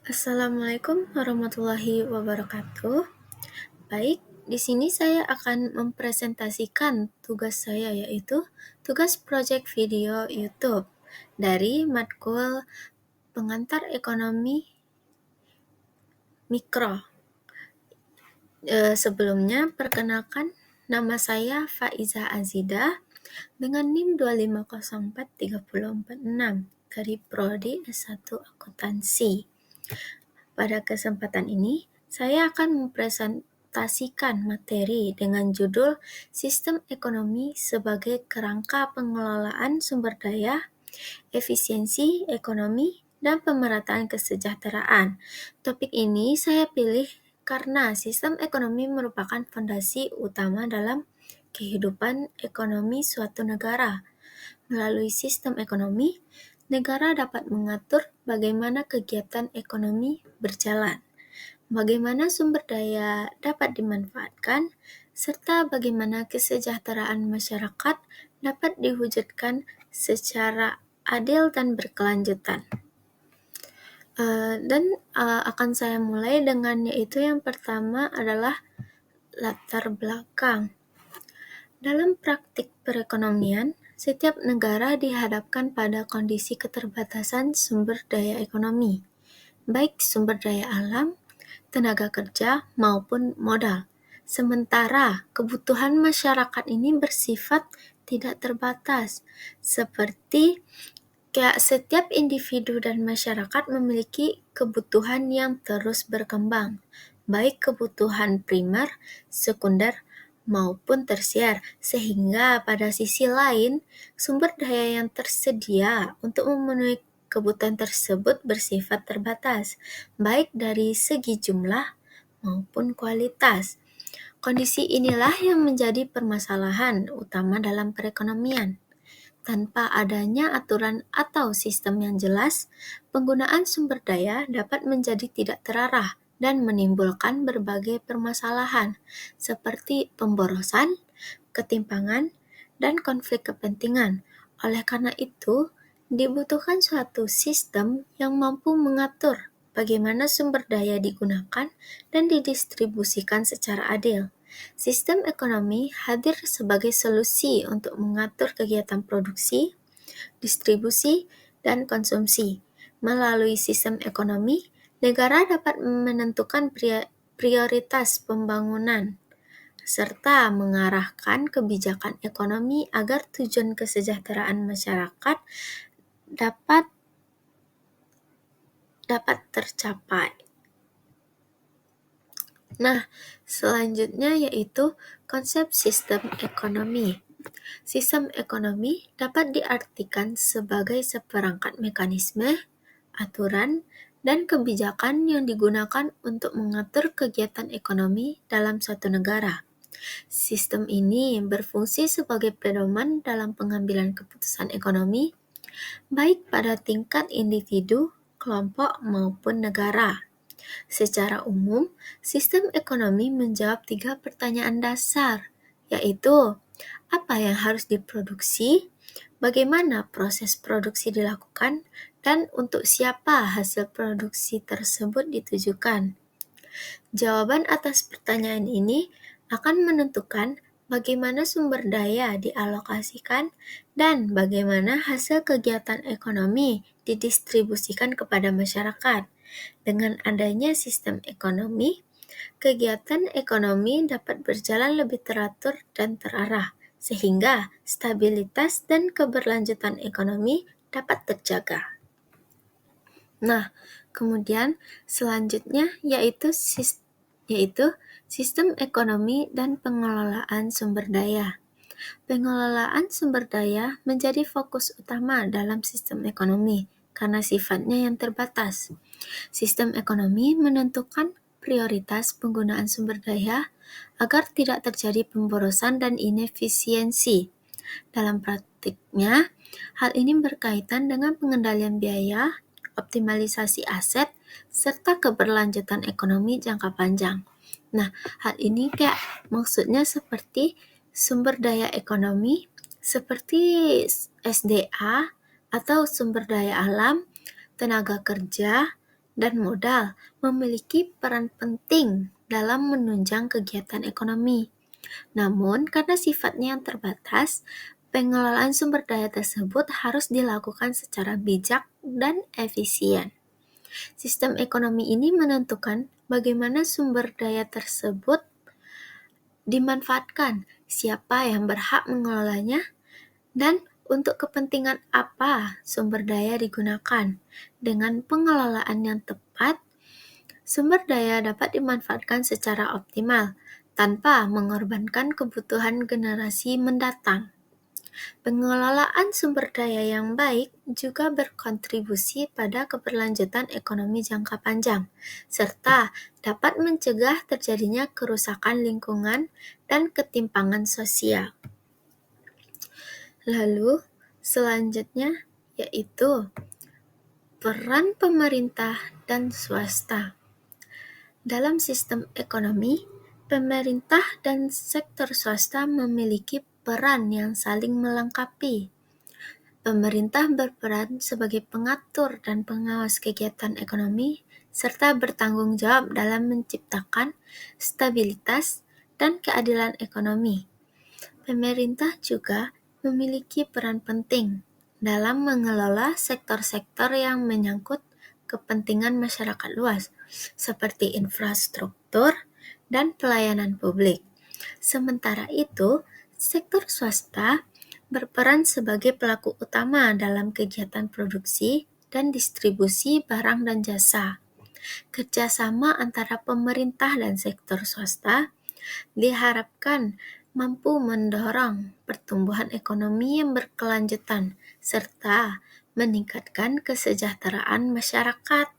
Assalamualaikum warahmatullahi wabarakatuh. Baik, di sini saya akan mempresentasikan tugas saya yaitu tugas project video YouTube dari matkul pengantar ekonomi mikro. Sebelumnya, perkenalkan nama saya Faiza Azidah dengan NIM 2504346 dari Prodi S1 Akuntansi. Pada kesempatan ini, saya akan mempresentasikan materi dengan judul Sistem Ekonomi sebagai Kerangka Pengelolaan Sumber Daya, Efisiensi Ekonomi, dan Pemerataan Kesejahteraan. Topik ini saya pilih karena sistem ekonomi merupakan fondasi utama dalam kehidupan ekonomi suatu negara. Melalui sistem ekonomi, negara dapat mengatur bagaimana kegiatan ekonomi berjalan, bagaimana sumber daya dapat dimanfaatkan, serta bagaimana kesejahteraan masyarakat dapat diwujudkan secara adil dan berkelanjutan. Akan saya mulai dengan yaitu yang pertama adalah latar belakang. Dalam praktik perekonomian, setiap negara dihadapkan pada kondisi keterbatasan sumber daya ekonomi, baik sumber daya alam, tenaga kerja, maupun modal. Sementara kebutuhan masyarakat ini bersifat tidak terbatas, seperti setiap individu dan masyarakat memiliki kebutuhan yang terus berkembang, baik kebutuhan primer, sekunder, maupun tersier, sehingga pada sisi lain, sumber daya yang tersedia untuk memenuhi kebutuhan tersebut bersifat terbatas, baik dari segi jumlah maupun kualitas. Kondisi inilah yang menjadi permasalahan utama dalam perekonomian. Tanpa adanya aturan atau sistem yang jelas, penggunaan sumber daya dapat menjadi tidak terarah dan menimbulkan berbagai permasalahan, seperti pemborosan, ketimpangan, dan konflik kepentingan. Oleh karena itu, dibutuhkan suatu sistem yang mampu mengatur bagaimana sumber daya digunakan dan didistribusikan secara adil. Sistem ekonomi hadir sebagai solusi untuk mengatur kegiatan produksi, distribusi, dan konsumsi. Melalui sistem ekonomi, negara dapat menentukan prioritas pembangunan serta mengarahkan kebijakan ekonomi agar tujuan kesejahteraan masyarakat dapat tercapai. Nah, selanjutnya yaitu konsep sistem ekonomi. Sistem ekonomi dapat diartikan sebagai seperangkat mekanisme, aturan, dan kebijakan yang digunakan untuk mengatur kegiatan ekonomi dalam suatu negara. Sistem ini berfungsi sebagai pedoman dalam pengambilan keputusan ekonomi, baik pada tingkat individu, kelompok, maupun negara. Secara umum, sistem ekonomi menjawab 3 pertanyaan dasar, yaitu apa yang harus diproduksi, bagaimana proses produksi dilakukan, dan untuk siapa hasil produksi tersebut ditujukan. Jawaban atas pertanyaan ini akan menentukan bagaimana sumber daya dialokasikan dan bagaimana hasil kegiatan ekonomi didistribusikan kepada masyarakat. Dengan adanya sistem ekonomi, kegiatan ekonomi dapat berjalan lebih teratur dan terarah, sehingga stabilitas dan keberlanjutan ekonomi dapat terjaga. Nah, kemudian selanjutnya yaitu sistem ekonomi dan pengelolaan sumber daya. Pengelolaan sumber daya menjadi fokus utama dalam sistem ekonomi karena sifatnya yang terbatas. Sistem ekonomi menentukan prioritas penggunaan sumber daya agar tidak terjadi pemborosan dan inefisiensi. Dalam praktiknya, hal ini berkaitan dengan pengendalian biaya, optimalisasi aset, serta keberlanjutan ekonomi jangka panjang. Nah, hal ini maksudnya seperti sumber daya ekonomi, seperti SDA atau sumber daya alam, tenaga kerja, dan modal memiliki peran penting dalam menunjang kegiatan ekonomi. Namun, karena sifatnya yang terbatas, pengelolaan sumber daya tersebut harus dilakukan secara bijak dan efisien. Sistem ekonomi ini menentukan bagaimana sumber daya tersebut dimanfaatkan, siapa yang berhak mengelolanya, dan untuk kepentingan apa sumber daya digunakan. Dengan pengelolaan yang tepat, sumber daya dapat dimanfaatkan secara optimal tanpa mengorbankan kebutuhan generasi mendatang. Pengelolaan sumber daya yang baik juga berkontribusi pada keberlanjutan ekonomi jangka panjang, serta dapat mencegah terjadinya kerusakan lingkungan dan ketimpangan sosial. Lalu, selanjutnya yaitu peran pemerintah dan swasta. Dalam sistem ekonomi, pemerintah dan sektor swasta memiliki peran yang saling melengkapi. Pemerintah berperan sebagai pengatur dan pengawas kegiatan ekonomi, serta bertanggung jawab dalam menciptakan stabilitas dan keadilan ekonomi. Pemerintah juga memiliki peran penting dalam mengelola sektor-sektor yang menyangkut kepentingan masyarakat luas, seperti infrastruktur dan pelayanan publik. Sementara itu, sektor swasta berperan sebagai pelaku utama dalam kegiatan produksi dan distribusi barang dan jasa. Kerjasama antara pemerintah dan sektor swasta diharapkan mampu mendorong pertumbuhan ekonomi yang berkelanjutan serta meningkatkan kesejahteraan masyarakat.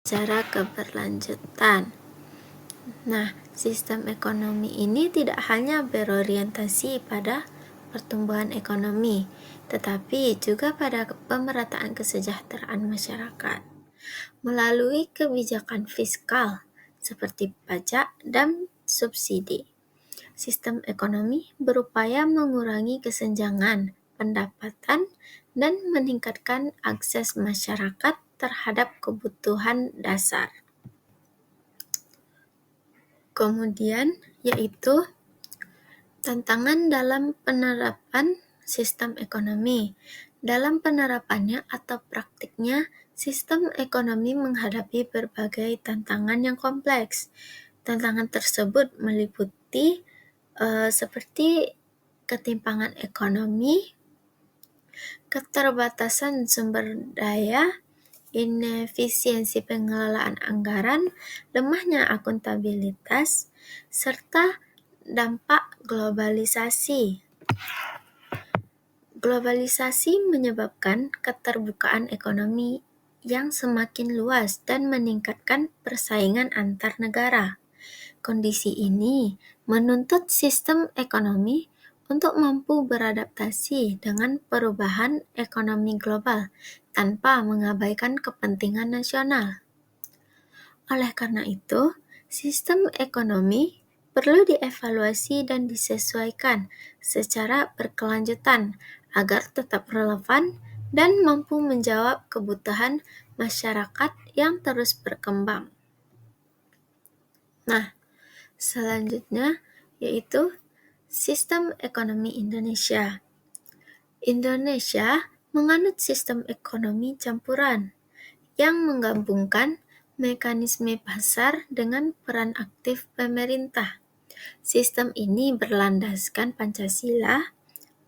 Cara keberlanjutan. Nah, sistem ekonomi ini tidak hanya berorientasi pada pertumbuhan ekonomi, tetapi juga pada pemerataan kesejahteraan masyarakat melalui kebijakan fiskal seperti pajak dan subsidi. Sistem ekonomi berupaya mengurangi kesenjangan pendapatan dan meningkatkan akses masyarakat terhadap kebutuhan dasar. Kemudian yaitu tantangan dalam penerapan sistem ekonomi. Dalam penerapannya atau praktiknya, sistem ekonomi menghadapi berbagai tantangan yang kompleks. Tantangan tersebut meliputi seperti ketimpangan ekonomi, keterbatasan sumber daya, inefisiensi pengelolaan anggaran, lemahnya akuntabilitas, serta dampak globalisasi. Globalisasi menyebabkan keterbukaan ekonomi yang semakin luas dan meningkatkan persaingan antar negara. Kondisi ini menuntut sistem ekonomi untuk mampu beradaptasi dengan perubahan ekonomi global tanpa mengabaikan kepentingan nasional. Oleh karena itu, sistem ekonomi perlu dievaluasi dan disesuaikan secara berkelanjutan agar tetap relevan dan mampu menjawab kebutuhan masyarakat yang terus berkembang. Nah, selanjutnya yaitu Sistem ekonomi Indonesia. Indonesia menganut sistem ekonomi campuran yang menggabungkan mekanisme pasar dengan peran aktif pemerintah. Sistem ini berlandaskan Pancasila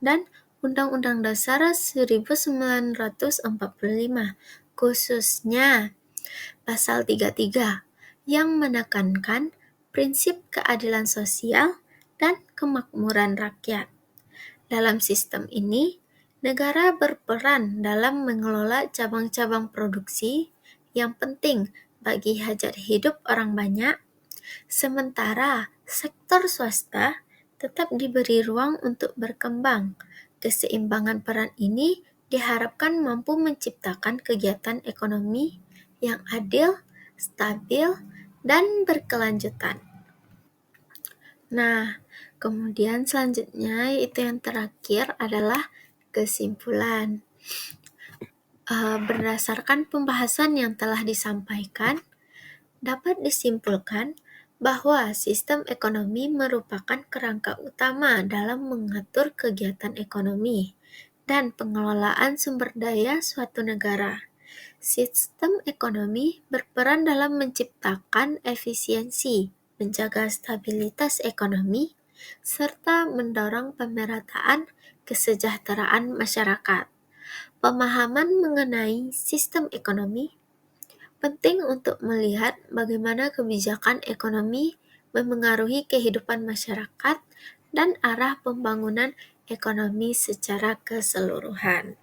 dan Undang-Undang Dasar 1945, khususnya Pasal 33, yang menekankan prinsip keadilan sosial dan kemakmuran rakyat. Dalam sistem ini, negara berperan dalam mengelola cabang-cabang produksi yang penting bagi hajat hidup orang banyak, sementara sektor swasta tetap diberi ruang untuk berkembang. Keseimbangan peran ini diharapkan mampu menciptakan kegiatan ekonomi yang adil, stabil, dan berkelanjutan. Nah, kemudian selanjutnya yaitu yang terakhir adalah kesimpulan. Berdasarkan pembahasan yang telah disampaikan, dapat disimpulkan bahwa sistem ekonomi merupakan kerangka utama dalam mengatur kegiatan ekonomi dan pengelolaan sumber daya suatu negara. Sistem ekonomi berperan dalam menciptakan efisiensi, menjaga stabilitas ekonomi, serta mendorong pemerataan kesejahteraan masyarakat. Pemahaman mengenai sistem ekonomi penting untuk melihat bagaimana kebijakan ekonomi memengaruhi kehidupan masyarakat dan arah pembangunan ekonomi secara keseluruhan.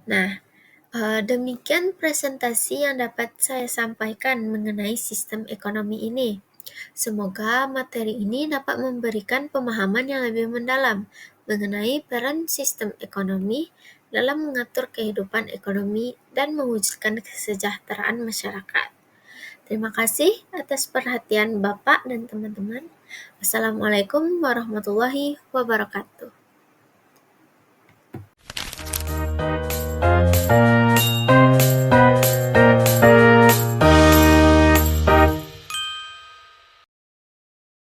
Nah, demikian presentasi yang dapat saya sampaikan mengenai sistem ekonomi ini. Semoga materi ini dapat memberikan pemahaman yang lebih mendalam mengenai peran sistem ekonomi dalam mengatur kehidupan ekonomi dan mewujudkan kesejahteraan masyarakat. Terima kasih atas perhatian Bapak dan teman-teman. Wassalamualaikum warahmatullahi wabarakatuh.